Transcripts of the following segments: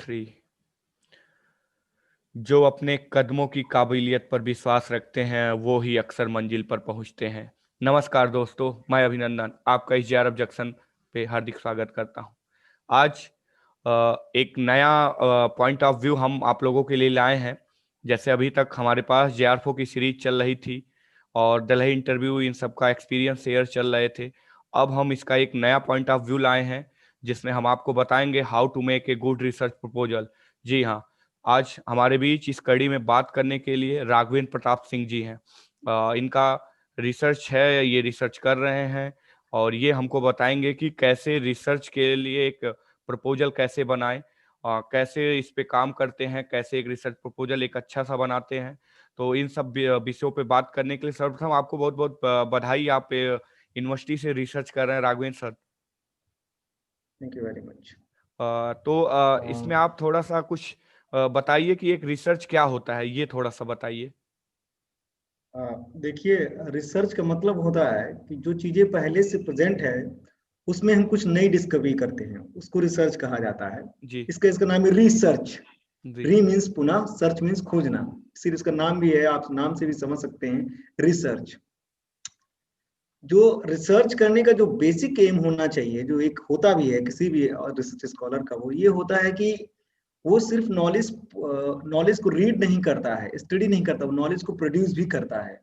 3। जो अपने कदमों की काबिलियत पर विश्वास रखते हैं वो ही अक्सर मंजिल पर पहुंचते हैं। नमस्कार दोस्तों, मैं अभिनंदन आपका इस जेआरएफ जंक्शन पे हार्दिक स्वागत करता हूं। आज एक नया पॉइंट ऑफ व्यू हम आप लोगों के लिए लाए हैं। जैसे अभी तक हमारे पास जेआरएफ की सीरीज चल रही थी और दिल्ली इंटरव्यू इन सब का एक्सपीरियंस शेयर चल रहे थे। अब हम इसका एक नया पॉइंट ऑफ व्यू लाए हैं जिसमें हम आपको बताएंगे how to make a good research proposal. जी हाँ, आज हमारे बीच इस कड़ी में बात करने के लिए राघवेंद्र प्रताप सिंह जी हैं। इनका रिसर्च है, ये रिसर्च कर रहे हैं और ये हमको बताएंगे कि कैसे रिसर्च के लिए एक प्रपोजल कैसे बनाएं, कैसे इस पे काम करते हैं, कैसे एक रिसर्च प्रपोजल एक अच्छा सा बनाते हैं। तो इन सब विषयों पे बात करने के लिए सर्वप्रथम आपको बहुत बहुत बधाई। आप यूनिवर्सिटी से रिसर्च कर रहे हैं Raghavendra sir. Thank you very much. तो इसमें आप थोड़ा सा कुछ बताइए कि एक रिसर्च क्या होता है, ये थोड़ा सा बताइए। देखिए, रिसर्च का मतलब होता है कि जो चीजें पहले से प्रेजेंट है उसमें हम कुछ नई डिस्कवरी करते हैं, उसको रिसर्च कहा जाता है। जी इसका नाम है रिसर्च। जी री मीन्स पुनः, सर्च मीन्स खोजना। सिर्फ इसका नाम भी है, आप नाम से भी समझ सकते हैं, रिसर्च। जो रिसर्च करने का जो बेसिक एम होना चाहिए, जो एक होता भी है किसी भी रिसर्च स्कॉलर का, वो ये होता है कि वो सिर्फ नॉलेज नॉलेज को रीड नहीं करता है, स्टडी नहीं करता, वो नॉलेज को प्रोड्यूस भी करता है।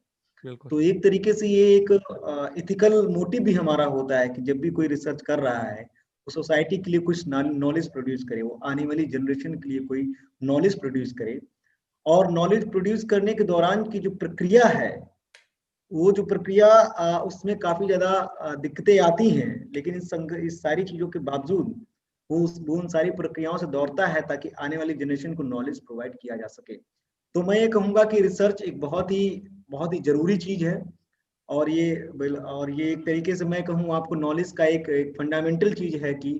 बिल्कुल। तो एक तरीके से ये एक इथिकल मोटिव भी हमारा होता है कि जब भी कोई रिसर्च कर रहा है वो सोसाइटी के लिए कुछ नॉलेज प्रोड्यूस करे, वो आने वाली जनरेशन के लिए कोई नॉलेज प्रोड्यूस करे। और नॉलेज प्रोड्यूस करने के दौरान की जो प्रक्रिया है, वो जो प्रक्रिया उसमें काफी ज्यादा दिक्कतें आती हैं, लेकिन इस सारी चीजों के बावजूद वो उन सारी प्रक्रियाओं से दौड़ता है ताकि आने वाली जनरेशन को नॉलेज प्रोवाइड किया जा सके। तो मैं ये कहूंगा कि रिसर्च एक बहुत ही जरूरी चीज है। और ये एक तरीके से मैं कहूँ आपको, नॉलेज का एक फंडामेंटल चीज है कि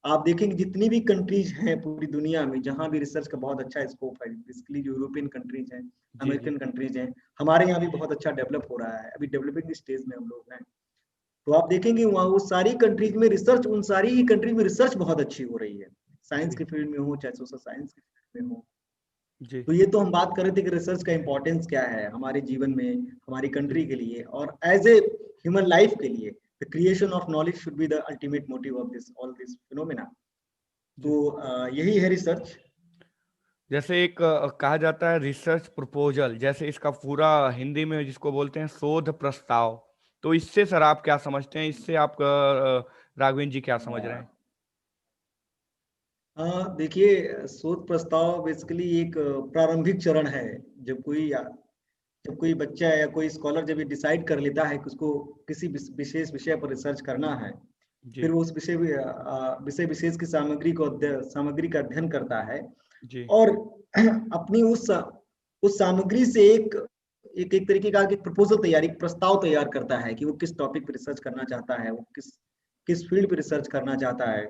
आप देखेंगे जितनी भी कंट्रीज हैं पूरी दुनिया में जहां भी रिसर्च का बहुत अच्छा स्कोप है, बेसिकली जो यूरोपियन कंट्रीज हैं, जी जी अमेरिकन कंट्रीज हैं, हमारे यहाँ भी बहुत अच्छा डेवलप हो रहा है, अभी डेवलपिंग स्टेज में हम लोग हैं। तो आप देखेंगे वहाँ वो सारी कंट्रीज में रिसर्च, उन सारी ही कंट्रीज में रिसर्च बहुत अच्छी हो रही है, साइंस जी के फील्ड में हो चाहे सोशल साइंस के फील्ड में हो। जी तो ये तो हम बात कर रहे थे कि रिसर्च का इंपॉर्टेंस क्या है हमारे जीवन में, हमारी जी कंट्री के लिए, और एज ए ह्यूमन लाइफ के लिए the creation of knowledge should be the ultimate motive of this all this phenomena. जी। तो यही है रिसर्च। जैसे एक कहा जाता है रिसर्च प्रपोजल, जैसे इसका पूरा हिंदी में जिसको बोलते हैं शोध प्रस्ताव। तो इससे सर आप क्या समझते हैं, इससे आप राघवेंद्र जी क्या समझ रहे हैं? देखिए, शोध प्रस्ताव बेसिकली एक प्रारंभिक चरण है। जब कोई जब कोई बच्चा या कोई स्कॉलर जब ये डिसाइड कर लेता है कि उसको किसी विशेष विषय पर रिसर्च करना है, जी फिर वो उस विषय विशेष की सामग्री का अध्ययन करता है जी और अपनी उस सामग्री से एक एक एक तरीके का एक प्रपोजल तैयार, एक प्रस्ताव तैयार करता है कि वो किस टॉपिक पर रिसर्च करना चाहता है, वो किस किस फील्ड पर रिसर्च करना चाहता है,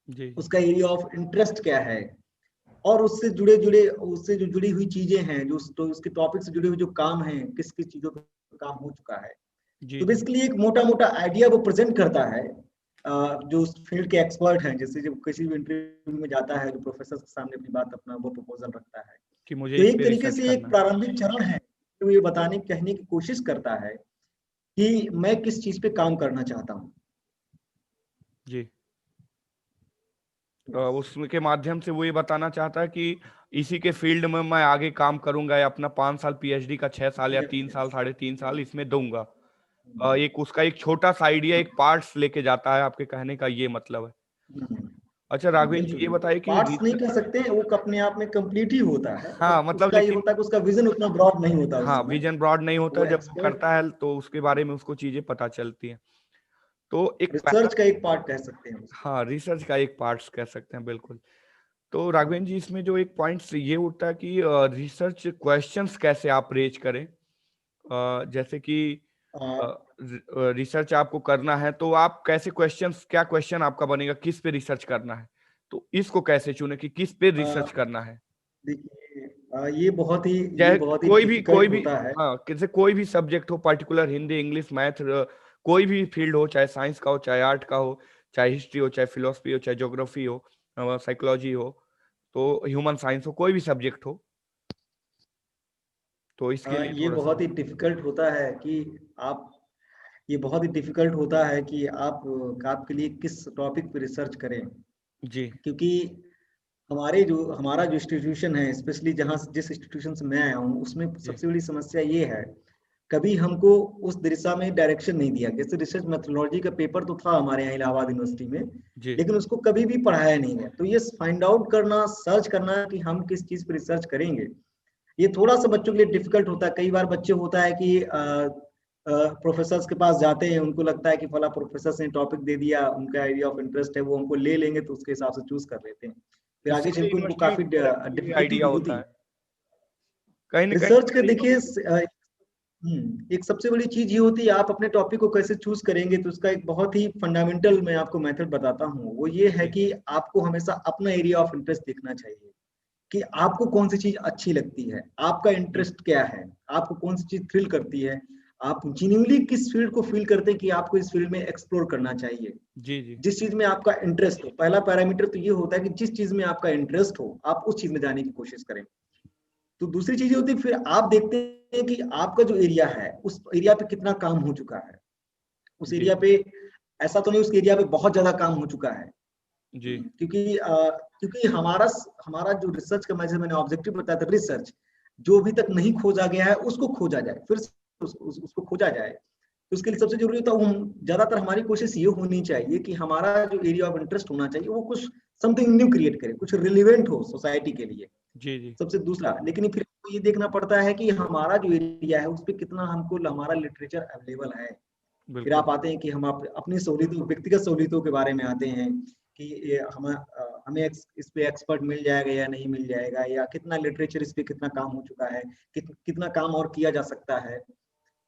जी उसका एरिया ऑफ इंटरेस्ट क्या है, और उससे जो जुड़ी हुई चीजें हैं, जो तो उसके टॉपिक से जुड़े हुए जो काम हैं, किस किस चीजों पर काम हो चुका है। जी तो जी बेसिकली एक मोटा मोटा आइडिया वो प्रेजेंट करता है। जो उस फील्ड के एक्सपर्ट हैं, जैसे जब किसी भी इंटरव्यू में जाता है, जो प्रोफेसर के सामने अपनी बात, अपना वो प्रपोजल रखता है, कि मुझे तो इस एक पे तरीके रिसर्च से एक करना है। प्रारंभिक चरण है, तो ये बताने कहने की कोशिश करता है कि मैं किस चीज पे काम करना चाहता हूँ। जी। उसके माध्यम से वो ये बताना चाहता है कि इसी के फील्ड में मैं आगे काम करूंगा या अपना 5 साल पीएचडी का 6 साल या यस 3 साल यस। 3.5 साल इसमें दूंगा। एक उसका एक छोटा सा आइडिया, एक पार्ट्स लेके जाता है, आपके कहने का ये मतलब है। अच्छा राघवेंद्र जी बिल्कुल ये बिल्कुल, बताइए कि पार्ट्स नहीं कह सकते हैं, वो अपने आप में कंप्लीट ही होता है, हाँ बट मतलब उसका ये लेकिन होता है कि उसका विजन उतना ब्रॉड नहीं होता उस हाँ, समय। विजन ब्रॉड नहीं होता, वो जब वो एक्सपर्ट, करता है तो उसके बारे में उसको चीजें पता चलती हैं। तो एक पहला, रिसर्च का एक पार्ट कह सकते हैं उसको। हाँ रिसर्च का एक पार्ट्स कह सकते हैं बिल्कुल। तो राघवेंद्र जी इसमें जो एक पॉइंट ये उठता है कि रिसर्च क्वेश्चंस कैसे आप रेज करें। जैसे कि रिसर्च आपको करना है तो आप कैसे क्वेश्चंस, क्या क्वेश्चन आपका बनेगा, किस पे रिसर्च करना है, तो इसको कैसे चुने कि किस पे रिसर्च करना है। देखिए, ये चाहे बहुत ही कोई डिफिकल्ट भी, होता है। हाँ जैसे कोई भी सब्जेक्ट हो, पर्टिकुलर हिंदी इंग्लिश मैथ, कोई भी फील्ड हो, चाहे साइंस का हो, चाहे आर्ट का हो, चाहे हिस्ट्री हो, चाहे फिलोसफी हो, चाहे ज्योग्राफी हो, साइकोलॉजी हो, तो ह्यूमन साइंस हो, कोई भी सब्जेक्ट हो, तो इसके लिए ये थोड़ा सा। बहुत ही डिफिकल्ट होता है कि आप ये बहुत ही डिफिकल्ट होता है कि आपके लिए किस टॉपिक पे रिसर्च करें, जी क्योंकि हमारा जो इंस्टीट्यूशन है, स्पेशली जिस इंस्टीट्यूशन से मैं आया हूँ, उसमें जी सबसे बड़ी समस्या ये है, कभी हमको उस दिशा में डायरेक्शन नहीं दिया। जैसे रिसर्च मेथोडोलॉजी का पेपर तो था हमारे यहाँ इलाहाबाद यूनिवर्सिटी में, जी लेकिन उसको कभी भी पढ़ाया नहीं गया। तो ये फाइंड आउट करना, सर्च करना कि हम किस चीज पर रिसर्च करेंगे, ये थोड़ा सा बच्चों के लिए डिफिकल्ट होता है। कई बार बच्चे होता है कि प्रोफेसर्स के पास जाते हैं, उनको लगता है कि फला प्रोफेसर ने टॉपिक दे दिया, उनका एरिया ऑफ इंटरेस्ट है, वो हमको ले लेंगे, तो उसके हिसाब से चूज कर लेते हैं। फिर आगे किसी चल भी के उनको यूनिवर्सिटी काफी में ये डिफिकल्टी आइडिया भी होती होता है। है, कहीं ना रिसर्च कहीं का आइडिया देखिए होता है। एक सबसे बड़ी चीज ये होती है, आप अपने टॉपिक को कैसे चूज करेंगे। तो उसका एक बहुत ही फंडामेंटल मैं आपको मेथड बताता हूँ, वो ये है जी कि आपको हमेशा अपना एरिया ऑफ इंटरेस्ट देखना चाहिए कि आपको कौन सी चीज अच्छी लगती है, आपका जी इंटरेस्ट क्या है, आपको कौन सी चीज थ्रिल करती है, आप जेन्युइनली किस फील्ड को फील करते हैं कि आपको इस फील्ड में एक्सप्लोर करना चाहिए। जी जी जिस चीज में आपका इंटरेस्ट हो, पहला पैरामीटर तो ये होता है कि जिस चीज में आपका इंटरेस्ट हो, आप उस चीज में जाने की कोशिश करें। तो दूसरी चीज ये होती है, फिर आप देखते हैं कि आपका जो एरिया है, उस एरिया पे कितना काम हो चुका है। उस जी एरिया पे ऐसा तो नहीं उस एरिया पे बहुत ज्यादा काम हो चुका है। जी क्योंकि हमारा जो रिसर्च का मैंने ऑब्जेक्टिव बताया था, रिसर्च जो अभी तक नहीं खोजा गया है उसको खोजा जाए, फिर से उसको खोजा जाए। तो उसके लिए सबसे जरूरी होता है, हम ज्यादातर हमारी कोशिश ये होनी चाहिए कि हमारा जो एरिया ऑफ इंटरेस्ट होना चाहिए वो कुछ समथिंग न्यू क्रिएट करे, कुछ रिलेवेंट हो सोसाइटी के लिए। जी जी सबसे दूसरा, लेकिन फिर ये देखना पड़ता है कि हमारा जो एरिया है उस पर कितना हमको हमारा लिटरेचर अवेलेबल है। फिर बिल्कुल आप आते हैं कि हम अपनी सहूलियतों, व्यक्तिगत सहूलियतों के बारे में आते हैं कि ये हमें इस पे एक्सपर्ट मिल जाएगा या नहीं मिल जाएगा, या कितना लिटरेचर इस पे कितना काम हो चुका है, कितना काम और किया जा सकता है।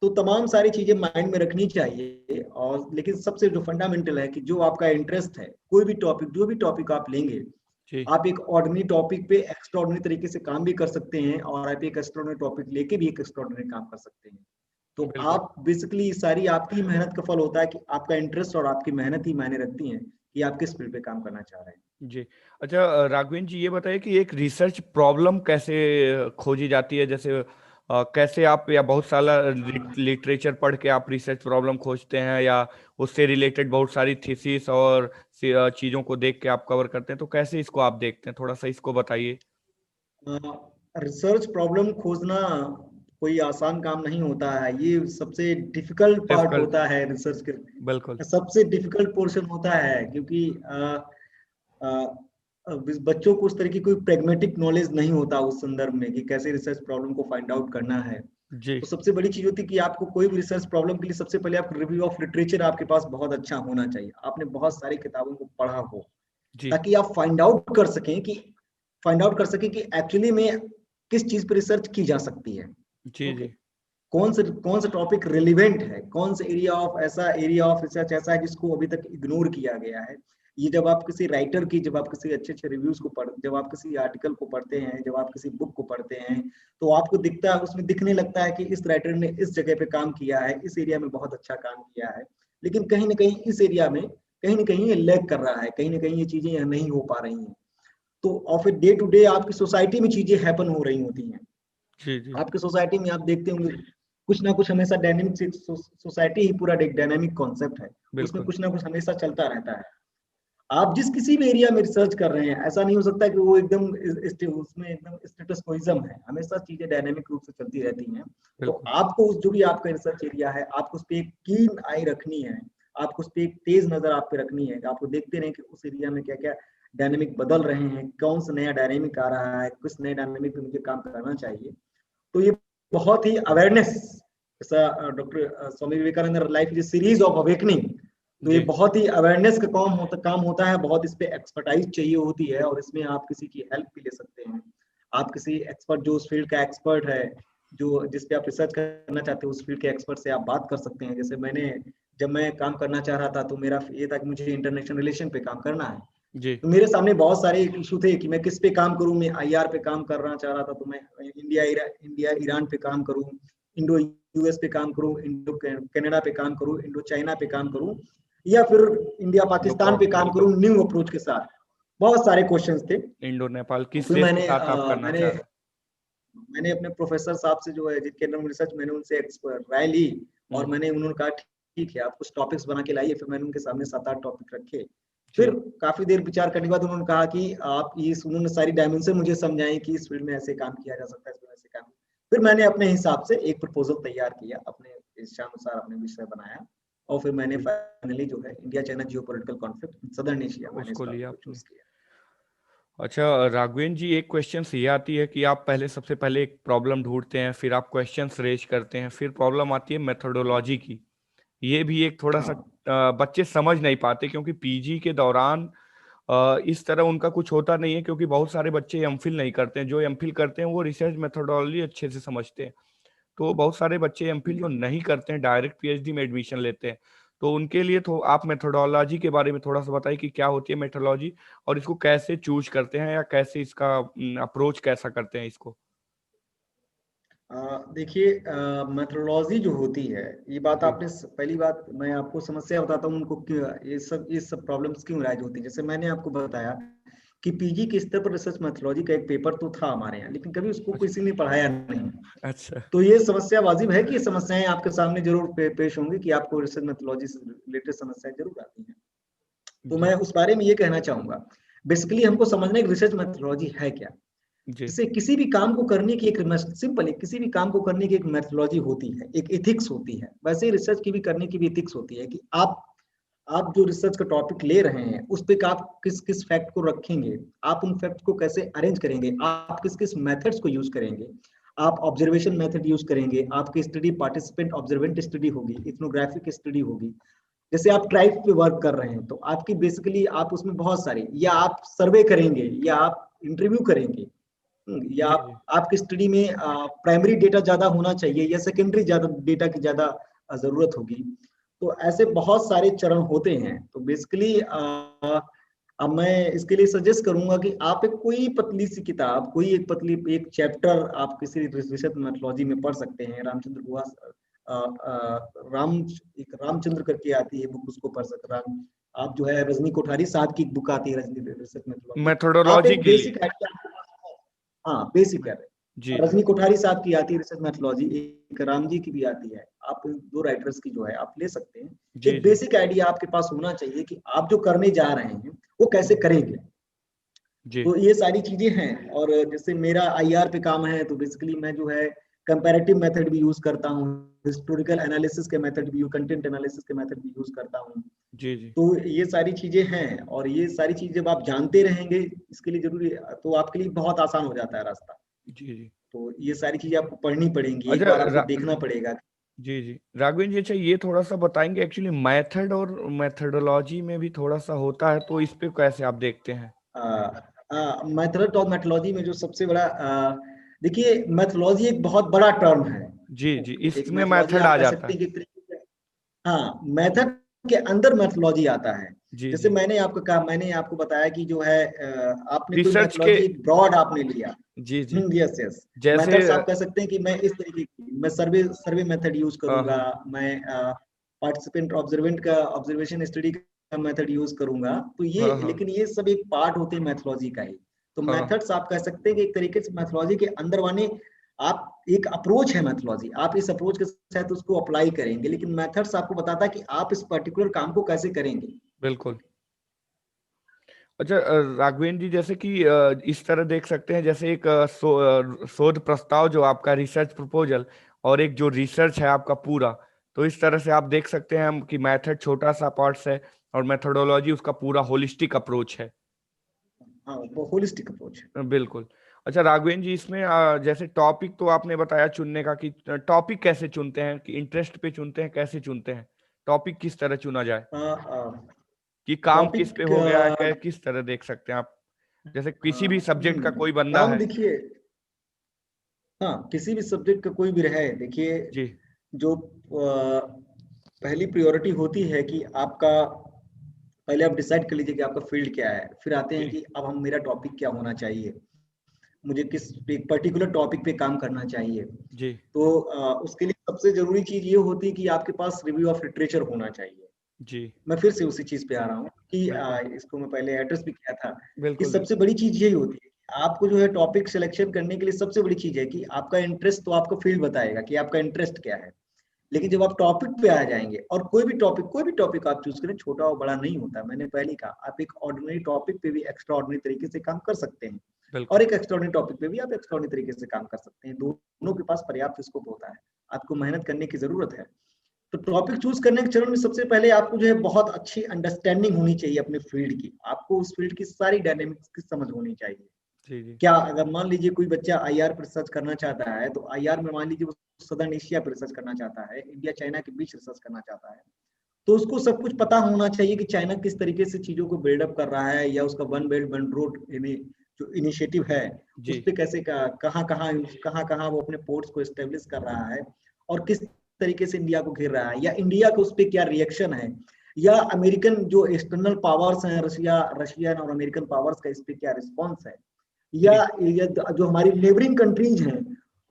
तो तमाम सारी चीजें माइंड में रखनी चाहिए। और लेकिन सबसे जो फंडामेंटल है कि जो आपका इंटरेस्ट है, कोई भी टॉपिक, जो भी टॉपिक आप लेंगे, जी आप एक ऑर्डिनरी टॉपिक पे एक्स्ट्राऑर्डिनरी तरीके से काम भी कर सकते हैं, और आप एक एक्स्ट्राऑर्डिनरी टॉपिक लेके भी एक एक्स्ट्राऑर्डिनरी काम कर सकते हैं। तो बिल्कुल आप बेसिकली सारी आपकी मेहनत का फल होता है कि आपका इंटरेस्ट और आपकी मेहनत ही मायने रखती हैं कि आप किस फील्ड पे काम करना चाह रहे हैं। जी। अच्छा राघवेंद्र जी, ये बताइए कि एक रिसर्च प्रॉब्लम कैसे खोजी जाती है? जैसे कैसे आप, या बहुत सारा हाँ, लिटरेचर पढ़ के आप रिसर्च प्रॉब्लम खोजते हैं, या उससे रिलेटेड बहुत सारी थीसिस और चीज़ों को देख के आप कवर करते हैं, तो कैसे इसको आप देखते हैं, थोड़ा सा इसको बताइए। रिसर्च प्रॉब्लम खोजना कोई आसान काम नहीं होता है। ये सबसे डिफिकल्ट पार्ट डिफिकल्ट, होता है रिसर्च के, बिल्कुल। सबसे डिफिकल्ट पोर्शन होता है, क्योंकि अ, बच्चों को उस तरह की कोई प्रेगमेटिक नॉलेज नहीं होता उस संदर्भ में कि कैसे रिसर्च प्रॉब्लम को फाइंड आउट करना है। जी तो सबसे बड़ी चीज होती है कि आपको कोई भी रिसर्च प्रॉब्लम के लिए सबसे पहले आप रिव्यू ऑफ लिटरेचर आपके पास बहुत अच्छा होना चाहिए, आपने बहुत सारी किताबों को पढ़ा हो, जी ताकि आप फाइंड आउट कर सकें कि एक्चुअली में किस चीज पर रिसर्च की जा सकती है। जी ओके, जी कौन सा टॉपिक रिलेवेंट है, कौन सा एरिया ऑफ रिसर्च ऐसा है जिसको अभी तक इग्नोर किया गया है। ये जब आप किसी राइटर की, जब आप किसी अच्छे अच्छे रिव्यूज को पढ़ जब आप किसी आर्टिकल को पढ़ते हैं, जब आप किसी बुक को पढ़ते हैं, तो आपको दिखता है, उसमें दिखने लगता है कि इस राइटर ने इस जगह पे काम किया है, इस एरिया में बहुत अच्छा काम किया है, लेकिन कहीं ना कहीं इस एरिया में कहीं ना कहीं ये लैग कर रहा है, कहीं ना कहीं ये चीजें यहाँ नहीं हो पा रही हैं। तो और फिर डे टू डे आपकी सोसाइटी में चीजें हैपन हो रही होती हैं। जी जी आपकी सोसाइटी में आप देखते होंगे कुछ ना कुछ हमेशा डायनेमिक, सोसाइटी ही पूरा एक डायनेमिक कॉन्सेप्ट है, उसमें बिल्कुल कुछ ना कुछ हमेशा चलता रहता है। आप जिस किसी भी एरिया में रिसर्च कर रहे हैं, ऐसा नहीं हो सकता कि वो उसमें एकदम स्टेटस कोइज्म है, हमेशा चीजें डायनेमिक रूप से चलती रहती हैं। तो बिल्कुल आपको उस जो भी आपका रिसर्च एरिया है, आपको उस पर एक कीन आई रखनी है, आपको उस पर एक तेज नजर आप पे रखनी है, आपको देखते रहे कि उस एरिया में क्या क्या डायनेमिक बदल रहे हैं, कौन सा नया डायनेमिक आ रहा है, किस नए डायनेमिक पे मुझे काम करना चाहिए। तो ये बहुत ही अवेयरनेस, जैसा doctor Swami Vivekananda life is series of awakening, तो ये जी बहुत ही अवेयरनेस का काम होता है, बहुत इस पे एक्सपर्टाइज चाहिए होती है, और इसमें आप किसी की हेल्प भी ले सकते हैं। आप किसी एक्सपर्ट, जो उस फील्ड का एक्सपर्ट है, जो जिस पे आप रिसर्च करना चाहते हैं, उस फील्ड के एक्सपर्ट से आप बात कर सकते हैं। जैसे जब मैं काम करना चाह रहा था, तो मेरा ये था कि मुझे इंटरनेशनल रिलेशन पे काम करना है। जी तो मेरे सामने बहुत सारे इशू थे कि मैं किस पे काम करूं। मैं आईआर पे काम करना चाह रहा था, तो मैं इंडिया ईरान पे काम करूं, इंडो यूएस पे काम करूं, इंडो कनाडा पे काम करूं, इंडो चाइना पे काम करूं, या फिर इंडिया नो पाकिस्तान पे प्रॉब्लम, काम बिल्कुल। करूं न्यू अप्रोच के साथ। बहुत सारे क्वेश्चंस थे। इंडो नेपाल किस फिर देश के साथ आप करना मैंने चाह रहे मैंने अपने प्रोफेसर साहब से जो है जिनके अंदर रिसर्च, मैंने उनसे राय ली हैं? और मैंने उन्होंने कहा ठीक है आप कुछ टॉपिक्स बना के लाइए। फिर मैंने उनके सामने 7-8 टॉपिक रखे। फिर जी काफी देर विचार करने के बाद उन्होंने कहा कि आप इस, उन्होंने सारी डायमेंशन मुझे समझाई कि इस फील्ड में ऐसे काम किया जा सकता है, इसमें ऐसे काम। फिर मैंने अपने हिसाब से एक प्रपोजल तैयार किया, अपने इच्छानुसार अपने विषय बनाया, और फिर मैंने जी फाइनली जो है India China geo political conflict southern Asia, मैंने इस उसको टॉपिक लिया को आपने। चूज किया। अच्छा राघवेंद्र जी, एक क्वेश्चन ये आती है कि आप पहले सबसे पहले एक प्रॉब्लम ढूंढते हैं, फिर आप क्वेश्चंस रेज करते हैं, फिर प्रॉब्लम आती है मेथोडोलॉजी की। ये भी एक थोड़ा सा हाँ बच्चे समझ नहीं पाते, क्योंकि पीजी के दौरान इस तरह उनका कुछ होता नहीं है, क्योंकि बहुत सारे बच्चे एमफिल नहीं करते हैं। जो एमफिल करते हैं वो रिसर्च मेथोडोलॉजी अच्छे से समझते हैं। तो बहुत सारे बच्चे एमफिल जो नहीं करते हैं डायरेक्ट पीएचडी में एडमिशन लेते हैं। तो उनके लिए तो आप मेथोडोलॉजी के बारे में थोड़ा सा बताइए कि क्या होती है मेथोडोलॉजी, और इसको कैसे चूज करते हैं, या कैसे इसका अप्रोच कैसा करते हैं इसको। देखिए मेथोडोलॉजी जो होती है, ये बात जी आपने पहली बात मैं आपको समस्या बताता हूँ उनको क्यों ये सब प्रॉब्लम्स क्यों राइज होती है। जैसे मैंने आपको बताया कि पीजी के स्तर पर रिसर्च मेथोडोलॉजी का एक पेपर तो था हमारे यहाँ, लेकिन कभी उसको अच्छा किसी ने पढ़ाया नहीं। अच्छा। तो ये समस्या वाजिब है कि ये समस्याएं आपके सामने जरूर पेश होंगी कि आपको रिसर्च मेथोडोलॉजी से रिलेटेड समस्याएं जरूर आती हैं। तो जी मैं उस बारे में ये कहना चाहूंगा, बेसिकली हमको समझना है कि रिसर्च मेथोडोलॉजी है क्या। जी जैसे किसी भी काम को करने की एक सिंपल है, किसी भी काम को करने की एक मेथोडोलॉजी होती है, एक एथिक्स होती है। वैसे ही रिसर्च की भी करने की भी एथिक्स होती है कि आप जो रिसर्च का टॉपिक ले रहे हैं उस पे आप किस किस फैक्ट को रखेंगे, आप उन फैक्ट को कैसे अरेंज करेंगे, आप किस किस मेथड्स को यूज करेंगे। आप ऑब्जर्वेशन मेथड यूज करेंगे, आपकी स्टडी पार्टिसिपेंट ऑब्जर्वेंट स्टडी होगी, इथनोग्राफिक स्टडी होगी। जैसे आप ट्राइब पे वर्क कर रहे हैं तो आपकी बेसिकली आप उसमें बहुत सारी, या आप सर्वे करेंगे या आप इंटरव्यू करेंगे, या जी जी आपकी स्टडी में प्राइमरी डेटा ज्यादा होना चाहिए या सेकेंडरी ज्यादा डेटा की ज्यादा जरूरत होगी। तो ऐसे बहुत सारे चरण होते हैं। तो बेसिकली अब मैं इसके लिए सजेस्ट करूंगा कि आप एक कोई पतली सी किताब, कोई एक पतली एक चैप्टर आप किसी रिसर्च मेथोडोलॉजी में पढ़ सकते हैं। रामचंद्र गुहा राम एक रामचंद्र करके आती है बुक, उसको पढ़ सकते राम। आप जो है रजनी कोठारी साहब की एक बुक आती है रजनी रिसर्च मेथोडोलॉजी। आप मेथोडोलॉजी एक के लिए। बेसिक आइडिया, हाँ बेसिक है। जी जी रजनी कोठारी साहब की आती है रिसर्च मेथोडोलॉजी, एक राम जी की भी आती है। आप दो राइटर्स की जो है आप ले सकते हैं। जी एक जी बेसिक आइडिया आपके पास होना चाहिए कि आप जो करने जा रहे हैं वो कैसे करेंगे। जी तो ये सारी चीजें हैं। और जैसे मेरा आईआर पे काम है तो बेसिकली मैं जो है कंपैरेटिव मेथड भी यूज करता हूँ, हिस्टोरिकल एनालिसिस के मेथड भी, कंटेंट एनालिसिस के मेथड भी यूज करता हूँ। जी जी तो ये सारी चीजें हैं, और ये सारी चीजें जब आप जानते रहेंगे इसके लिए जरूरी, तो आपके लिए बहुत आसान हो जाता है रास्ता। जी जी। तो ये सारी चीजें आपको पढ़नी पड़ेंगी, एक अच्छा बार आपको देखना पड़ेगा। जी जी राघवेंद्र जी, अच्छा ये थोड़ा सा बताएंगे, एक्चुअली मेथड और मेथोडोलॉजी में भी थोड़ा सा होता है, तो इस पे कैसे आप देखते हैं। मेथड और मेथोलॉजी में जो सबसे बड़ा देखिए मेथोलॉजी एक बहुत बड़ा टर्म है। जी जी, एक इसमें मेथोलॉजी मेथड आप आ कह जाता सकते है। हैं कि एक तरीके से, हाँ मेथड के अंदर मेथोलॉजी आता है। जी जैसे जी मैंने आपको कहा, मैंने आपको बताया कि जो है आपने कोई रिसर्च के। मेथोलॉजी एक ब्रॉड आपने लिया। जी जी यस यस। जैसे मेथड्स आप कह सकते हैं कि मैं इस तरीके की, मैं सर्वे सर्वे मेथड यूज हाँ करूंगा, हाँ मैं पार्टिसिपेंट ऑब्जर्वेंट का ऑब्जर्वेशन स्टडी का मेथड यूज करूंगा। तो ये, हाँ हाँ लेकिन ये सब एक पार्ट होते हैं मेथोलॉजी का ही। तो हाँ मेथड्स आप कह सकते हैं कि एक तरीके से मेथोलॉजी के अंदर वाले, आप एक अप्रोच है मेथोलॉजी, आप इस अप्रोच के साथ उसको अप्लाई करेंगे। लेकिन मेथड्स आपको बताता है कि आप इस पर्टिकुलर काम को कैसे करेंगे। बिल्कुल। अच्छा राघवेंद्र जी, जैसे कि इस तरह देख सकते हैं, जैसे एक शोध प्रस्ताव जो आपका रिसर्च प्रपोजल, और एक जो रिसर्च है आपका पूरा, तो इस तरह से आप देख सकते हैं हम कि मेथड छोटा सा पार्ट्स है, और मेथोडोलॉजी उसका पूरा होलिस्टिक अप्रोच है। हाँ वो होलिस्टिक अप्रोच है। बिल्कुल। अच्छा राघवेंद्र जी, इसमें जैसे टॉपिक तो आपने बताया चुनने का, कि टॉपिक कैसे चुनते हैं, कि इंटरेस्ट पे चुनते हैं, कैसे चुनते हैं, टॉपिक किस तरह चुना जाए, कि काम किस पे टॉपिक हो गया है, किस तरह देख सकते हैं आप, जैसे किसी भी सब्जेक्ट का कोई बंदा काम है। देखिए, हाँ किसी भी सब्जेक्ट का कोई भी रहे, देखिए जी जो पहली प्रायोरिटी होती है कि आपका, पहले आप डिसाइड कर लीजिए कि आपका फील्ड क्या है। फिर आते हैं जी कि अब हम, मेरा टॉपिक क्या होना चाहिए, मुझे किस एक पर्टिकुलर टॉपिक पे काम करना चाहिए। जी तो उसके लिए सबसे जरूरी चीज ये होती है कि आपके पास रिव्यू ऑफ लिटरेचर होना चाहिए। जी, मैं फिर से उसी चीज पे आ रहा हूँ कि बिल्कुल, इसको मैं पहले एड्रेस भी किया था कि बिल्कुल, सबसे बिल्कुल। बड़ी चीज यही होती है कि आपको जो है टॉपिक सिलेक्शन करने के लिए सबसे बड़ी चीज है कि आपका इंटरेस्ट, तो आपको फील्ड बताएगा कि आपका इंटरेस्ट क्या है। लेकिन जब आप टॉपिक पे आ जाएंगे, और कोई भी टॉपिक आप चूज करें, छोटा और बड़ा नहीं होता, मैंने पहले ही कहा, आप एक ऑर्डिनरी टॉपिक पे भी एक्स्ट्रा ऑर्डिनरी तरीके से काम कर सकते हैं, और बिल्कुल, एक एक्स्ट्रा टॉपिक पे भी आप एक्स्ट्रा तरीके से काम कर सकते हैं। दोनों के पास पर्याप्त स्कोप होता है, आपको मेहनत करने की जरूरत है। तो टॉपिक चूज करने के चरण में सबसे पहले आपको जो है बहुत अच्छी अंडरस्टैंडिंग होनी चाहिए अपने फील्ड की, आपको उस फील्ड की सारी डायनेमिक्स की समझ होनी चाहिए। जी, जी, क्या अगर मान लीजिए कोई बच्चा आईआर पर रिसर्च करना चाहता है, तो आईआर में मान लीजिए वो सदर्न एशिया पर रिसर्च करना चाहता है, इंडिया चाइना के बीच रिसर्च करना चाहता है, तो उसको सब कुछ पता होना चाहिए कि चाइना किस तरीके से चीजों को बिल्डअप कर रहा है, या उसका वन बेल्ट वन रोड जो इनिशिएटिव है, जी, उस पे कैसे कहाँ कहाँ कहाँ वो अपने पोर्ट्स को एस्टेब्लिश कर रहा है, और किस तरीके से इंडिया को घेर रहा है, या इंडिया का उस पर क्या रिएक्शन है, या अमेरिकन जो एक्सटर्नल पावर्स हैं, रशियन और अमेरिकन पावर्स का इस पे क्या रिस्पॉन्स है, या जी, जो हमारी नेबरिंग कंट्रीज हैं,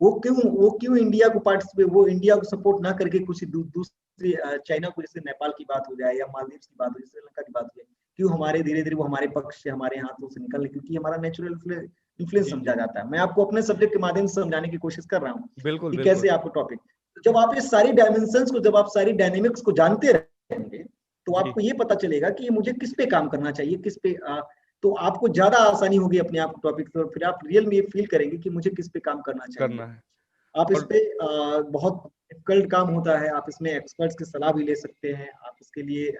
वो क्यों इंडिया को पार्टिसिपेट, वो इंडिया को सपोर्ट ना करके कुछ दूसरी चाइना को, जैसे नेपाल की बात हो जाए, या मालदीव की बात हो जाए, श्रीलंका की बात हो जाए, क्यों हमारे धीरे धीरे वो हमारे पक्ष से, हमारे हाथों से निकल रहे, क्योंकि हमारा नेचुरल इन्फ्लुएंस जी, समझा जी, जाता है। मैं आपको अपने सब्जेक्ट के माध्यम से समझाने की कोशिश कर रहा हूँ बिल्कुल, कि बिल्कुल, कैसे आपको टॉपिक, जब आप ये सारी डायमेंशंस को, जब आप सारी डायनेमिक्स को जानते रहेंगे, तो जी, आपको ये पता चलेगा कि मुझे किस पे काम करना चाहिए, किस पे तो आपको ज्यादा आसानी होगी अपने आप टॉपिक पे, और फिर आप रियल में ये फील करेंगे कि मुझे किस पे काम करना चाहिए। करना है आप इस और पे बहुत डिफिकल्ट काम होता है, आप इसमें एक्सपर्ट्स की सलाह भी ले सकते हैं, आप इसके लिए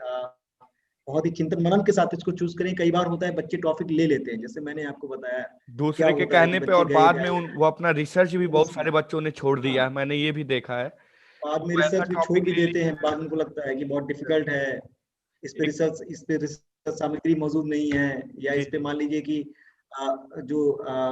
बहुत ही चिंतन मनन के साथ इसको चूज करें। कई बार होता है बच्चे टॉपिक ले लेते हैं, जैसे मैंने आपको बताया, क्या दूसरे के होता है कि कहने पे, बच्चे और गए बाद में जाए, वो अपना रिसर्च भी बहुत उसमें सारे बच्चों ने छोड़ दिया हाँ, है, मैंने ये भी देखा है। बाद में वो ऐसा रिसर्च भी छोड़ टॉपिक भी ले देते लिए हैं, बाद में उनको लगता है कि बहुत हैं। डिफिकल्ट है, इस पे रिसर्च सामग्री मौजूद नहीं है, या जी, इस पे जी, मान लीजिए कि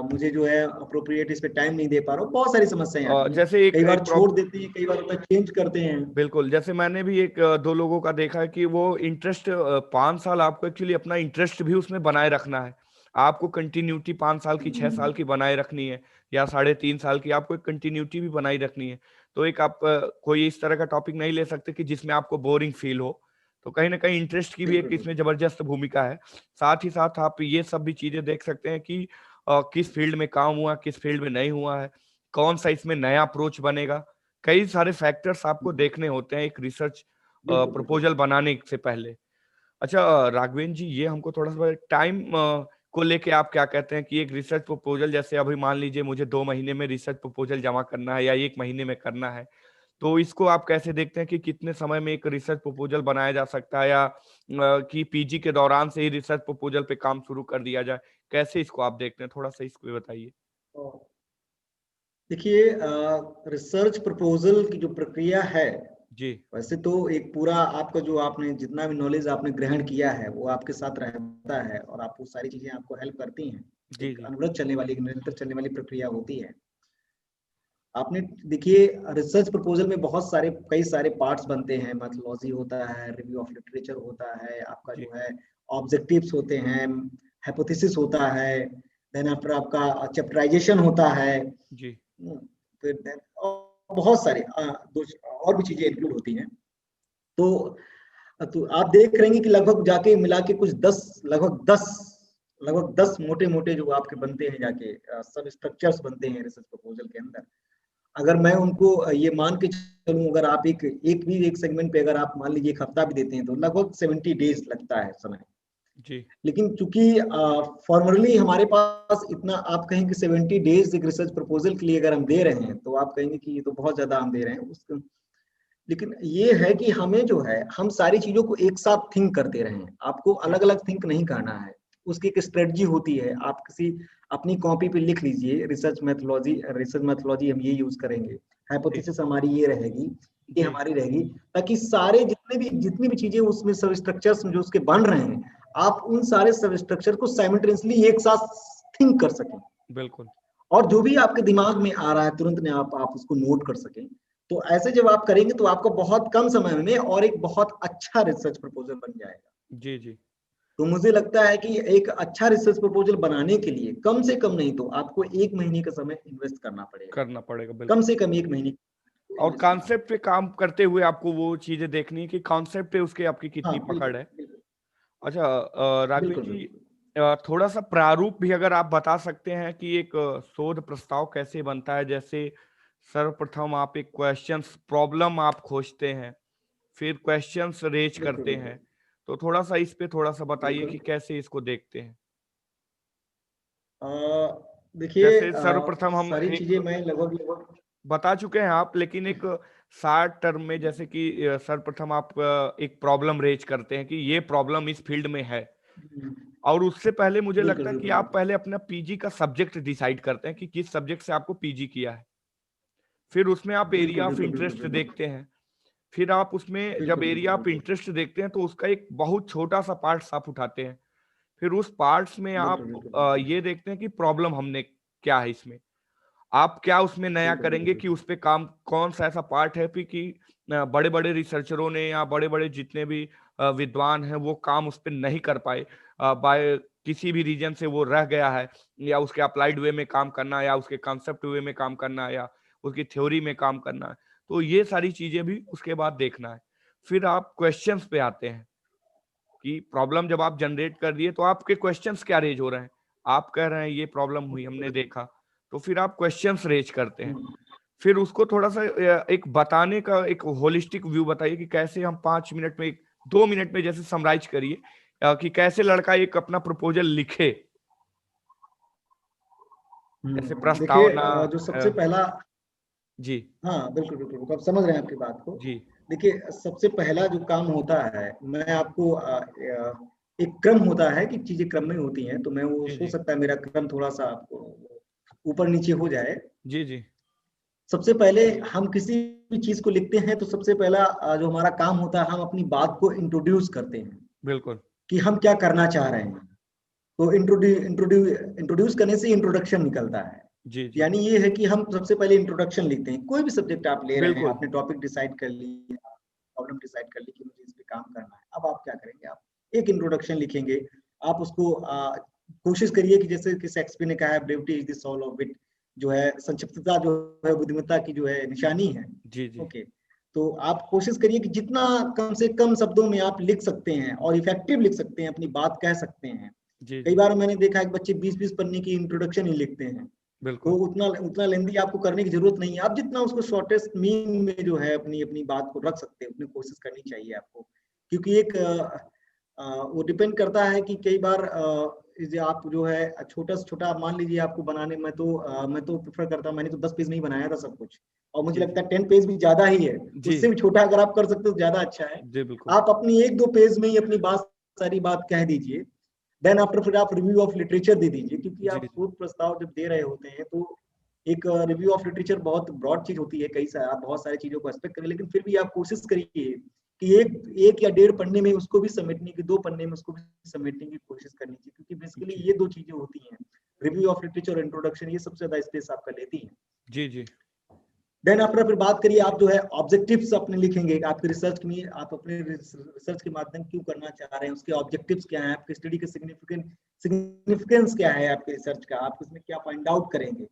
मुझे जो है अप्रोप्रिएट इस पे टाइम नहीं दे पा रहा हूँ, बहुत सारी समस्याएं आती हैं। जैसे एक कई बार एक छोड़ देते हैं, कई बार होता है चेंज करते हैं। बिल्कुल, जैसे मैंने भी एक दो लोगों का देखा है कि वो इंटरेस्ट 5 साल आपको एक्चुअली अपना इंटरेस्ट भी उसमें बनाए रखना है। आपको कंटिन्यूटी 5 साल की, 6 साल की बनाए रखनी है, या साढ़े 3 साल की, आपको एक कंटिन्यूटी भी बनाई रखनी है। तो एक आप कोई इस तरह का टॉपिक नहीं ले सकते कि जिसमें आपको बोरिंग फ़ील हो। तो कहीं न कहीं इंटरेस्ट की भी एक बिल्कुल इसमें बिल्कुल ज़बरदस्त भूमिका है। साथ ही साथ आप ये सब भी चीज़ें देख सकते हैं कि किस फ़ील्ड में काम हुआ, किस फ़ील्ड में नहीं हुआ है, कौन-सा इसमें नया अप्रोच बनेगा। कई सारे फैक्टर्स आपको देखने होते हैं एक रिसर्च बिल्कुल बिल्कुल। प्रपोज़ल बनाने से पहले। अच्छा राघवेंद्र जी, ये हमको थोड़ा-सा टाइम को लेके आप क्या कहते हैं कि एक रिसर्च प्रपोज़ल, जैसे अभी मान लीजिए मुझे 2 महीने में रिसर्च प्रपोज़ल जमा करना है या 1 महीने में करना है, तो इसको आप कैसे देखते हैं कि कितने समय में एक रिसर्च प्रपोज़ल बनाया जा सकता है, या कि पीजी के दौरान से ही रिसर्च प्रपोज़ल पे काम शुरू कर दिया जाए? कैसे इसको आप देखते हैं? थोड़ा-सा इस पे बताइए। तो देखिए, रिसर्च प्रपोजल की जो प्रक्रिया है, जी। वैसे तो एक पूरा आपका जो आपने जितना भी नॉलेज आपने ग्रहण किया है, वो आपके साथ रहता है, और आप वो सारी चीजें आपको हेल्प करती हैं। जी, एक जी। अनवरत चलने वाली, एक निरंतर चलने वाली प्रक्रिया होती है। आपने देखिए, रिसर्च प्रपोजल में बहुत सारे, कई सारे पार्ट्स बनते हैं, मेथोडोलॉजी होता है, रिव्यू ऑफ लिटरेचर होता है, आपका जी, जो है ऑब्जेक्टिव्स होते हैं, हाइपोथेसिस होता है, देन आफ्टर आपका चैप्टराइजेशन होता है। जी। फिर और बहुत सारे और भी चीजें इंक्लूड होती हैं। तो आप देख रहे हैं कि लगभग जाके मिला के कुछ 10, लगभग 10 मोटे मोटे जो आपके बनते हैं, जाके सब स्ट्रक्चर्स बनते हैं रिसर्च प्रपोजल के अंदर। अगर मैं उनको ये मान के चलूं, अगर आप एक सेगमेंट पे अगर आप मान लीजिए एक हफ्ता भी देते हैं, तो लगभग 70 डेज लगता है समय। जी, लेकिन चूंकि फॉर्मली हमारे पास इतना, आप कहें कि 70 डेज एक रिसर्च प्रपोजल के लिए अगर हम दे रहे हैं, तो आप कहेंगे कि ये तो बहुत ज्यादा हम दे रहे हैं उसको। लेकिन ये है कि हमें जो है, हम सारी चीजों को एक साथ थिंक करते रहें, आपको जी, अलग अलग थिंक नहीं करना है। उसकी एक स्ट्रेटजी होती है, आप किसी अपनी कॉपी पे लिख लीजिए, रिसर्च मैथोलॉजी हम ये यूज करेंगे, जी, हाइपोथेसिस हमारी ये रहेगी, ये जी, हमारी रहेगी, ताकि सारे जितनी भी चीजें उसमें सब स्ट्रक्चर्स जो उसके बन रहे हैं, आप उन सारे सब स्ट्रक्चर को साइमल्टेनियसली एक साथ थिंक कर सकें, बिल्कुल। और जो भी आपके दिमाग में आ रहा है तुरंत में आप उसको नोट कर सकें। तो ऐसे जब आप करेंगे, तो आपको बहुत कम समय में और एक बहुत अच्छा रिसर्च प्रपोजल बन जाएगा। जी, जी, तो मुझे लगता है कि एक अच्छा रिसर्च प्रपोजल बनाने के लिए कम से कम नहीं तो आपको 1 महीने का समय इन्वेस्ट करना पड़ेगा, करना पड़ेगा, कम बिल्कुल। से कम 1 महीने। और कॉन्सेप्ट पे काम करते हुए आपको वो चीजें देखनी है कि कॉन्सेप्ट पे उसके आपकी कितनी हाँ पकड़ बिल्कुल है। बिल्कुल अच्छा राघवेंद्र बिल्कुल जी, बिल्कुल। थोड़ा सा प्रारूप भी अगर आप बता सकते हैं कि एक शोध प्रस्ताव कैसे बनता है। जैसे सर्वप्रथम आप एक क्वेश्चंस प्रॉब्लम आप खोजते हैं, फिर क्वेश्चंस रेज बिल्कुल करते बिल्कुल हैं। तो थोड़ा सा इस पे थोड़ा सा बताइए बिल्कुल। कि कैसे इसको देखते हैं। अ, देखिए जैसे सर्वप्रथम हम सारी एक चीजें मैं लगभग लगभग बता चुके हैं आप, लेकिन एक शार्ट टर्म में, जैसे कि सर्वप्रथम आप एक प्रॉब्लम रेज करते हैं कि ये प्रॉब्लम इस फील्ड में है, हम्म, और उससे पहले मुझे बिल्कुल लगता है कि बिल्कुल आप बिल्कुल पहले अपना पीजी का सब्जेक्ट डिसाइड करते हैं कि किस सब्जेक्ट से आपको पीजी किया है। फिर उसमें आप एरिया बिल्कुल ऑफ बिल्कुल बिल्कुल इंटरेस्ट बिल्कुल देखते हैं। फिर आप उसमें जब बिल्कुल बिल्कुल एरिया ऑफ बिल्कुल इंटरेस्ट देखते हैं तो उसका एक बहुत छोटा सा पार्ट आप उठाते हैं। फिर उस पार्ट्स में आप बिल्कुल बिल्कुल बिल्कुल ये देखते हैं कि प्रॉब्लम हमने क्या है इसमें, आप क्या उसमें नया बिल्कुल करेंगे बिल्कुल कि उस पे काम कौन सा ऐसा पार्ट है कि बड़े बड़े रिसर्चरों ने या बड़े बड़े जितने भी विद्वान हैं वो काम उस पे नहीं कर पाए, बाय किसी भी रीजन से वो रह गया है, या उसके अप्लाइड वे में काम करना, या उसके कॉन्सेप्ट वे में काम करना, या उसकी थ्योरी में काम करना है। तो ये सारी चीजें भी उसके बाद देखना है। फिर आप क्वेश्चंस पे आते हैं कि प्रॉब्लम जब आप जनरेट कर दिए तो आपके क्वेश्चंस क्या रेज हो रहे हैं। आप कह रहे हैं ये प्रॉब्लम हुई, हमने देखा, तो फिर आप क्वेश्चंस रेज करते हैं। हम्म, फिर उसको थोड़ा सा एक बताने का एक होलिस्टिक व्यू बताइए कि कैसे हम 5 मिनट में, 2 मिनट में जैसे समराइज करिए कि कैसे लड़का एक अपना प्रपोजल लिखे, जैसे देखिए प्रस्तावना। जो अ, सबसे पहला जी। हाँ बिल्कुल बिल्कुल बिल्कुल, आप समझ रहे हैं आपकी बात को। जी। देखिए सबसे पहला जो काम होता है, मैं आपको एक क्रम होता है कि चीजें क्रम में होती हैं, तो मैं वो जी। हो जी। सकता है मेरा क्रम थोड़ा सा आपको ऊपर नीचे हो जाए। जी। जी। सबसे पहले हम किसी भी चीज को लिखते हैं तो सबसे पहला जो हमारा काम होता है, हम अपनी बात को इंट्रोड्यूस करते हैं बिल्कुल। कि हम क्या करना चाह रहे हैं। तो इंट्रोड्यूस करने से इंट्रोडक्शन निकलता है। जी। जी। यानी ये है कि हम सबसे पहले इंट्रोडक्शन लिखते हैं। कोई भी सब्जेक्ट आप ले रहे हैं, बिल्कुल। आपने टॉपिक डिसाइड कर लिया, प्रॉब्लम डिसाइड कर ली कि मुझे इस पे काम करना है, अब आप क्या करेंगे, आप एक इंट्रोडक्शन लिखेंगे। आप उसको कोशिश करिए कि जैसे कि शेक्सपियर ने कहा है, brevity is the soul of wit, जो है संक्षिप्तता जो है बुद्धिमत्ता की जो है निशानी है। जी। जी। ओके, तो आप कोशिश करिए कि जितना कम से कम शब्दों में आप लिख सकते हैं और इफेक्टिव लिख सकते हैं, अपनी बात कह सकते हैं। जी। कई जी। बार मैंने देखा है कि बच्चे 20-20 पन्ने की इंट्रोडक्शन ही लिखते हैं। तो बिल्कुल। उतना उतना लेंदी आपको करने की जरूरत नहीं है। आप जितना उसको शॉर्टेस्ट मीन में जो है अपनी अपनी बात को रख सकते हैं, उतनी कोशिश करनी चाहिए आपको। क्योंकि एक वो डिपेंड करता है कि कई बार जो आप जो है छोटा से छोटा, मान लीजिए आपको बनाने में, तो मैं तो प्रेफर करता हूँ, मैंने तो 10 पेज में ही बनाया था सब कुछ, और मुझे जी। लगता है 10 पेज भी ज्यादा ही है। जी। उससे भी छोटा अगर आप कर सकते हो तो ज्यादा अच्छा है। जी। बिल्कुल। आप अपनी 1-2 पेज में ही अपनी बात, सारी बात कह दीजिए। देन आफ्टर फिर आप रिव्यू ऑफ लिटरेचर दे दीजिए, क्योंकि जी। आप जी। शोध प्रस्ताव जब दे रहे होते हैं तो एक रिव्यू ऑफ लिटरेचर बहुत ब्रॉड चीज होती है, कई सारे आप बहुत सारी चीजों को एक्सपेक्ट करें, लेकिन फिर भी आप कोशिश करिए कि एक एक या 1.5 पन्ने में उसको भी समेटने की, 2 पन्ने में उसको भी समेटने की कोशिश करनी चाहिए, क्योंकि बेसिकली जी। ये दो चीजें होती हैं, रिव्यू ऑफ लिटरेचर और इंट्रोडक्शन, ये सबसे ज्यादा स्पेस आपका लेती है। जी। जी। देन आफ्टर फिर बात करिए, आप जो है ऑब्जेक्टिव्स अपने लिखेंगे, आपके रिसर्च में आप अपने रिसर्च के माध्यम क्यों करना चाह रहे हैं, उसके ऑब्जेक्टिव्स क्या है, आपके स्टडी के सिग्निफिकेंस क्या है आपके रिसर्च का, आप उसमें क्या फाइंड आउट करेंगे,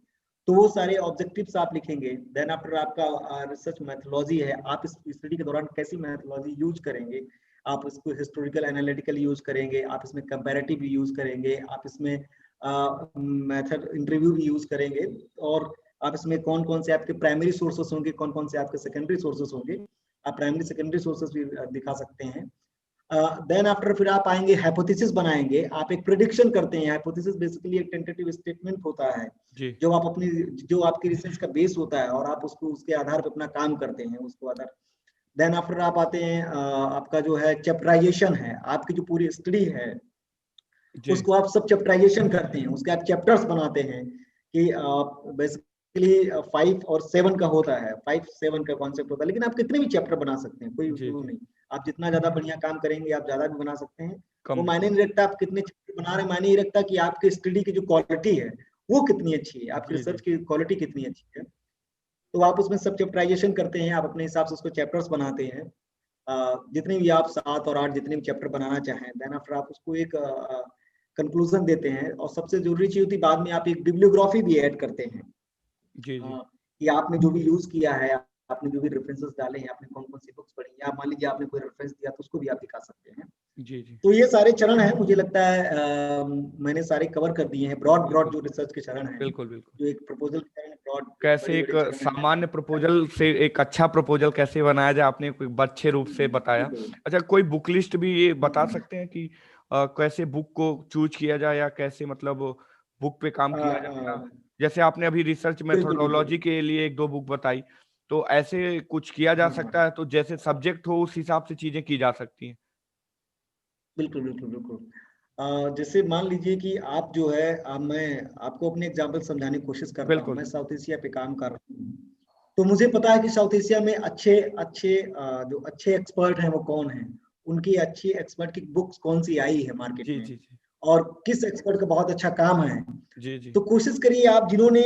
तो वो सारे ऑब्जेक्टिव्स आप लिखेंगे। देन आफ्टर आपका रिसर्च मेथोलॉजी है, आप इस स्टडी के दौरान कैसी मेथोलॉजी यूज करेंगे, आप इसको हिस्टोरिकल एनालिटिकल यूज करेंगे, आप इसमें कंपैरेटिव यूज करेंगे, आप इसमें मेथड इंटरव्यू भी यूज करेंगे, और आप इसमें कौन कौन से आपके प्राइमरी सोर्सेस होंगे, कौन कौन से आपके सेकेंडरी सोर्सेस होंगे, आप प्राइमरी सेकेंडरी सोर्सेस भी दिखा सकते हैं। देन आफ्टर फिर आप आएंगे, हाइपोथेसिस बनाएंगे, आप एक प्रेडिक्शन करते हैं। हाइपोथेसिस बेसिकली एक टेंटेटिव स्टेटमेंट होता है, जी। जो आप अपनी, जो आपकी रिसर्च का बेस होता है, और आप उसको उसके आधार पर अपना काम करते हैं, उसको आधार। देन आफ्टर आप आते हैं, आपका जो है चैप्टराइजेशन है, आपकी जो पूरी स्टडी है जी। उसको आप सब चैप्टराइजेशन करते हैं, उसके आप चैप्टर्स बनाते हैं कि बेसिकली 5 और 7 का होता है, 5-7 का कॉन्सेप्ट होता है, लेकिन आप कितने भी चैप्टर बना सकते हैं, कोई जी। वो जी। नहीं। आप जितना ज्यादा बढ़िया काम करेंगे आप ज्यादा भी बना सकते हैं। कम वो भी मायने कर। नहीं रखता आप कितने चैप्टर बना रहे हैं, मायने ये रखता कि आपकी स्टडी की जो क्वालिटी है वो कितनी अच्छी है, आपकी जी। रिसर्च जी। की क्वालिटी कितनी अच्छी है। तो आप उसमें सब चैप्टराइजेशन करते हैं, आप अपने हिसाब से उसको चैप्टर्स बनाते हैं, जितने भी आप 7 और 8 जितने भी चैप्टर बनाना चाहें। देन आफ्टर आप उसको एक कंक्लूजन देते हैं, और सबसे जरूरी चीज होती है बाद में आप एक बिब्लियोग्राफी भी ऐड करते हैं, जी। जी। कि आपने जो भी यूज किया है, आपने जो भी रेफरेंसेस डाले हैं, आपने कौन कौन सी बुक्स पढ़ी, या मान लीजिए आपने कोई रेफरेंस दिया तो उसको भी आप दिखा सकते हैं। जी जी तो ये सारे चरण हैं, मुझे लगता है मैंने सारे कवर कर दिए हैं, ब्रॉड ब्रॉड बिल्कुल जो रिसर्च के चरण हैं, बिल्कुल बिल्कुल। जो एक प्रपोजल के चरण ब्रॉड कैसे बड़े एक बड़े चरण हैं, मैंने सामान्य आपको बताया। प्रपोजल से एक अच्छा प्रपोजल कैसे बनाया जाए, आपने कोई अच्छे रूप से बताया। बिल्कुल। अच्छा, कोई बुक लिस्ट भी ये बता हम्म। सकते हैं कि कैसे बुक को चूज किया जाए, या कैसे मतलब बुक पे काम आ, किया आ, जाएगा। जैसे आपने अभी रिसर्च बिल्कुल बिल्कुल। मेथोडोलॉजी के लिए एक दो बुक बताई, तो ऐसे कुछ किया जा हाँ हाँ, सकता है, तो जैसे सब्जेक्ट हो उस हिसाब से चीजें की जा सकती हैं। बिल्कुल बिल्कुल बिल्कुल। जैसे मान लीजिए कि आप जो है, मैं आपको अपने एग्जाम्पल समझाने की कोशिश करता हूँ। बिल्कुल मैं साउथ एशिया पे काम कर रहा हूँ, तो मुझे पता है कि साउथ एशिया में अच्छे अच्छे जो अच्छे एक्सपर्ट हैं वो कौन हैं, उनकी अच्छी एक्सपर्ट की बुक्स कौन सी आई है मार्केट जी में, जी जी और किस एक्सपर्ट का बहुत अच्छा काम है। जी जी तो कोशिश करिए आप जिन्होंने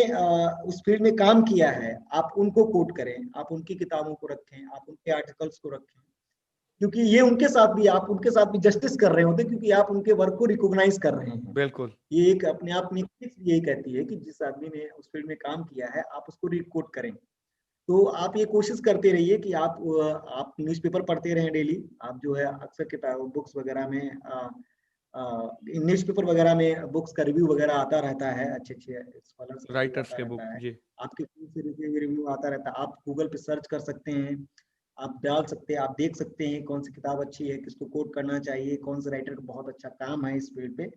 उस फील्ड में काम किया है, आप उनको कोट करें, आप उनकी किताबों को रखें, आप उनके आर्टिकल्स को रखें, क्योंकि ये उनके साथ भी, आप उनके साथ भी जस्टिस कर रहे होते हैं, क्योंकि आप उनके वर्क को रिकॉग्नाइज कर रहे हैं। बिल्कुल ये एक अपने आप में यही कहती है कि जिस आदमी ने उस फील्ड में काम किया है, आप उसको रिकोट करें। तो आप ये कोशिश करते रहिए कि आप न्यूज़पेपर पढ़ते रहें डेली। आप जो है अक्सर किताब बुक्स वगैरह में न्यूज़पेपर वगैरह में बुक्स का रिव्यू वगैरह आता रहता है, अच्छे अच्छे स्कॉलर्स का रिव्यू राइटर्स आता के बुक रहता है, जी आपके फील्ड से रिव्यू आता रहता है। आप गूगल पे सर्च कर सकते हैं, आप डाल सकते हैं, आप देख सकते हैं कौन सी किताब अच्छी है, किसको कोट करना चाहिए, कौन से राइटर का बहुत अच्छा काम है इस फील्ड पे।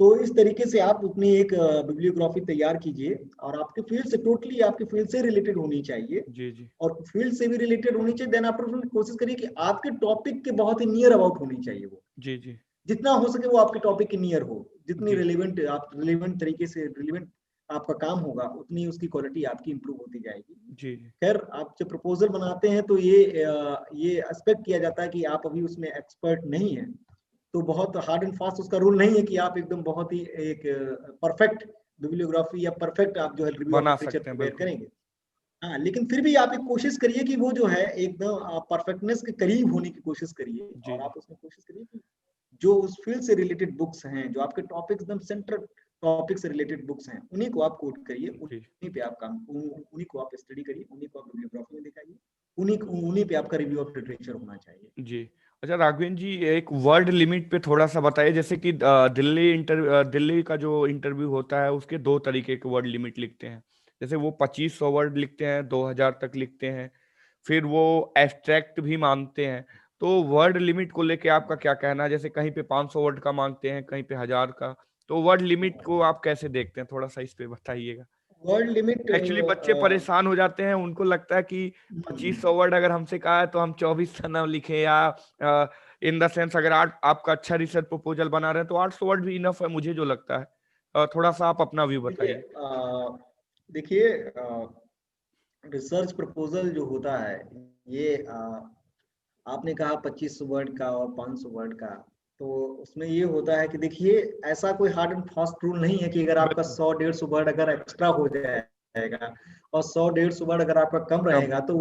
तो इस तरीके से आप अपनी एक बिब्लियोग्राफी तैयार कीजिए, और आपके फील्ड से टोटली आपके फील्ड से रिलेटेड होनी चाहिए, जी जी और फील्ड से भी रिलेटेड होनी चाहिए। देन आप कोशिश करिए कि आपके टॉपिक के बहुत ही नियर अबाउट होनी चाहिए वो, जी जी जितना हो सके वो आपके टॉपिक के नियर हो, जितनी जी रिलेवेंट आप रिलेवेंट तरीके से रिलेवेंट आपका काम होगा, उतनी उसकी क्वालिटी आपकी इंप्रूव होती जाएगी। जी जी खैर, आप जब प्रपोजल बनाते हैं तो ये एक्सपेक्ट किया जाता है कि आप अभी उसमें एक्सपर्ट नहीं है, तो बहुत हार्ड एंड फास्ट उसका रूल नहीं है कि आप एकदम बहुत ही एक परफेक्ट बिब्लियोग्राफी या परफेक्ट आप जो है रिव्यू ऑफ बना लिटरेचर सकते हैं प्रिपेयर बिल्कुल। करेंगे। हाँ, लेकिन फिर भी आप एक कोशिश करिए कि वो जो है एकदम परफेक्टनेस के करीब होने की कोशिश करिए, जी और जी आप उसमें कोशिश करिए कि जो उस फील्ड से रिलेटेड बुक्स हैं, जो आपके टॉपिक एकदम सेंट्रल टॉपिक से रिलेटेड बुक्स हैं, उन्हीं को आप कोट करिए, जी उन्हीं पे आप काम, उन्हीं को आप स्टडी करिए, उन्हीं को आप बिब्लियोग्राफी में दिखाइए, उन्हीं पे आपका रिव्यू ऑफ लिटरेचर होना चाहिए। जी। अच्छा राघवेंद्र जी, एक वर्ड लिमिट पे थोड़ा सा बताइए। जैसे कि दिल्ली का जो इंटरव्यू होता है उसके दो तरीके के वर्ड लिमिट लिखते हैं। जैसे वो 2500 वर्ड लिखते हैं, 2000 तक लिखते हैं, फिर वो एब्स्ट्रैक्ट भी मांगते हैं। तो वर्ड लिमिट को लेके आपका क्या कहना है? जैसे कहीं पे 500 वर्ड का मांगते हैं, कहीं पे 1000 का। तो वर्ड लिमिट को आप कैसे देखते हैं, थोड़ा सा इस पे बताइएगा। वर्ड लिमिट एक्चुअली बच्चे परेशान हो जाते हैं, उनको लगता है कि 2500 वर्ड अगर हमसे कहा है तो हम 24 ना लिखें, या इन द सेंस अगर आपका अच्छा रिसर्च प्रपोजल बना रहे हैं तो 800 वर्ड भी इनफ है, मुझे जो लगता है। थोड़ा सा आप अपना व्यू देखिए बताइए। देखिए रिसर्च प्रपोजल जो होता है, ये आपने कहा 2500 वर्ड का और 500 वर्ड का, तो उसमें ये होता है कि देखिए, ऐसा कोई हार्ड एंड फास्ट रूल नहीं है कि अगर आपका बिल्कुल 100-150 वर्ड अगर एक्स्ट्रा हो जाएगा और 100-150 वर्ड अगर आपका कम कम। रहेगा, तो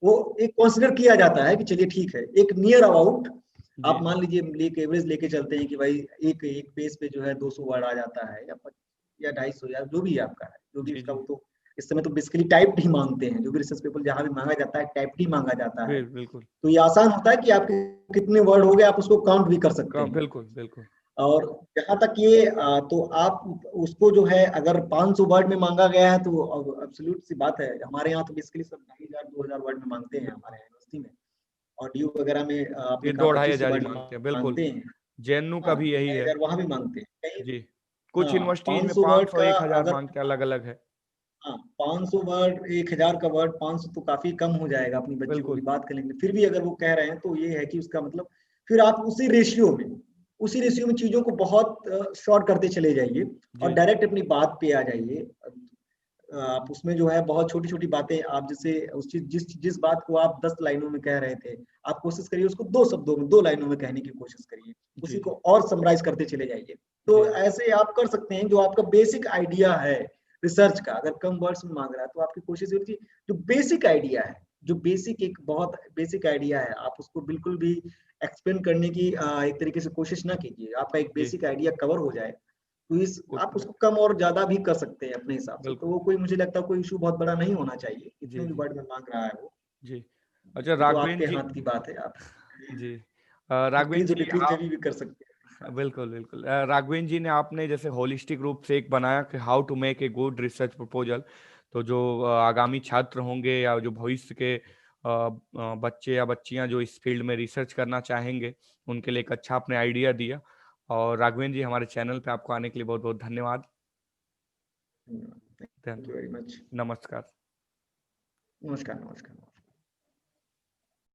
वो एक कंसिडर किया जाता है कि चलिए ठीक है, एक नियर अबाउट जी आप जी मान लीजिए एक एवरेज लेके चलते हैं कि भाई एक एक पेज पे जो है 200 वर्ड आ जाता है, या 250, या जो भी आपका है, जो भी जी उसका, जी। वो तो इस समय तो बेसिकली टाइप्ड ही मांगते हैं, जो भी रिसर्च पेपर जहां भी मांगा जाता है टाइप्ड ही मांगा जाता है। बिल्कुल तो ये आसान होता है कि आपके कितने वर्ड हो गए, आप उसको काउंट भी कर सकते कम। हैं। बिल्कुल बिल्कुल और जहां तक ये तो आप उसको जो है अगर 500 वर्ड में मांगा गया है, तो एब्सोल्यूट सी बात है, हमारे यहाँ तो बेसिकली सब 2000 2000 वर्ड में मांगते हैं हमारे यूनिवर्सिटी में। ऑडियो वगैरह में आपने ये कहा दो ढाई 2500 हजार ही वर्ड मांगते हैं बिल्कुल। मांगते हैं। जेएनयू का हाँ, भी यही है। 2000 वहां भी मांगते हैं कहीं। जी। कुछ हाँ, यूनिवर्सिटीज में 500 वर्ड 500 का 1000 अगर, मांगते हैं, अलग अलग है। हाँ, 500 वर्ड, 1000 का वर्ड, 500 तो काफी कम हो जाएगा, अपनी बच्चे को भी बिल्कुल बात कर लेंगे। फिर भी अगर वो कह रहे हैं तो ये है कि उसका मतलब, फिर आप उसी रेशियो में चीजों को बहुत शॉर्ट करते चले जाइए, और जी जी डायरेक्ट अपनी बात पे आ जाइए। आप उसमें जो है बहुत छोटी छोटी बातें, आप जैसे उस चीज जिस बात को आप 10 लाइनों में कह रहे थे, आप कोशिश करिए उसको 2 शब्दों में, 2 लाइनों में कहने की कोशिश करिए, जी उसी को जी और समराइज करते चले जाइए। तो जी ऐसे आप कर सकते हैं। जो आपका बेसिक आइडिया है रिसर्च का, अगर कम वर्ड्स में मांग रहा है, तो आपकी कोशिश होती है जो बेसिक आइडिया है, जो बेसिक एक बहुत बेसिक आइडिया है, आप उसको बिल्कुल भी एक्सप्लेन करने की एक तरीके से कोशिश ना कीजिए। आपका एक जी। बेसिक आइडिया कवर हो जाए, तो इस आप उतना उसको कम और ज्यादा भी कर सकते हैं अपने हिसाब से। तो बिल्कुल। वो कोई, मुझे लगता है कोई इशू बहुत बड़ा नहीं होना चाहिए, इतने जी भी जी वर्ड में मांग रहा है वो। जी। अच्छा ये तो राघवेंद्र आपके जी। हाथ की बात है, आप जी। डिक्रीज राघवेंद्र और जी डिक्रीज आप। कभी भी कर सकते हैं। बिल्कुल, बिल्कुल। राघवेंद्र जी ने आपने जैसे होलिस्टिक रूप से एक बनाया कि how to make a good research proposal, तो जो आगामी छात्र होंगे या जो भविष्य के बच्चे या बच्चियाँ जो इस फ़ील्ड में रिसर्च करना चाहेंगे, उनके लिए एक अच्छा आपने आइडिया दिया। और राघवेंद्र जी हमारे चैनल पे आपको आने के लिए बहुत-बहुत धन्यवाद। थैंक धन्य यू वेरी मच। नमस्कार। नमस्कार, नमस्कार।